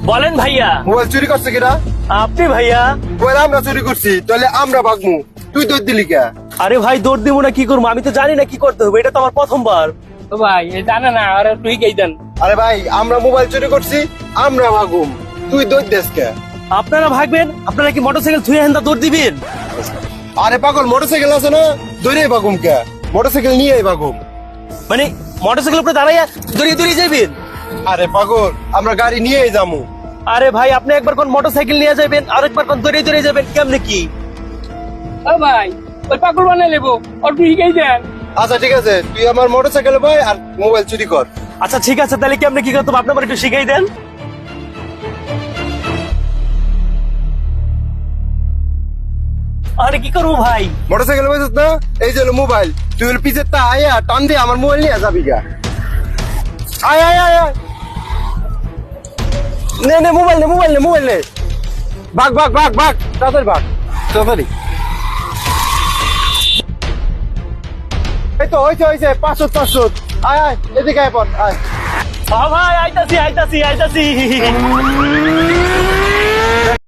বলেন ভাইয়া। মোবাইল চুরি করছে কিনা? আপনি ভাইয়া? মোবাইল আমরা চুরি করছি, তাহলে আমরা ভাগমু, তুই দৌড় দিলি কে? আরে ভাই দৌড় দিব না কি করবো, আমি তো জানি না কি করতে হবে, এটা তো আমার প্রথমবার। তো ভাই এ জানে না আর তুই কে দেন? আরে ভাই আমরা মোবাইল চুরি করছি, আমরা ভাগুম, তুই দৌড় দেস কে? আপনারা ভাগবেন? আপনারা কি মোটরসাইকেল থুয়ে হেন্দা দৌড় দিবেন? আরে পাগল, মোটরসাইকেল আছে না, দৌড়ে ভাগুম কে? মোটরসাইকেল নিয়ে ভাগুম। মানে মোটরসাইকেল উপরে দাঁড়াইয়া দৌড়িয়ে দৌড়িয়ে যাবেন? আরে পাগল, আমরা গাড়ি নিয়ে যাবো। আরে ভাই আপনি একবার কোন মোটরসাইকেল নিয়ে যাবেন আর একবার কোন দৌড়িয়ে দৌড়িয়ে যাবেন, কেমনে কি? ও ভাই ওই পাগল বানাই লেবো আর তুই কে দেন? আচ্ছা ঠিক আছে, তুই আমার মোটরসাইকেল ভাই আর মোবাইল চুরি কর। আচ্ছা ঠিক আছে, তাহলে কেমনে কি করতে হবে আপনি আমার একটু শিখাই দেন। আরে কি করবো ভাই? মোটরসাইকেল বেঁচেছ না, এই যে হলো মোবাইল, তুই হলো পিছের তা আয়া টান দিয়ে আমার মোবাইল নিয়ে যাবি গা। আয় আয় আয় আয়। নে নে মোবাইল নে, মোবাইল নে, মোবাইল নে। ভাগ ভাগ ভাগ ভাগ, তাড়াতাড়ি ভাগ, তাড়াতাড়ি। এই তো হয়েছে হয়েছে, 500 500। আয় আয় এদিকে আয় পর আয়। ভাই আইতাছি আইতাছি আইতাছি।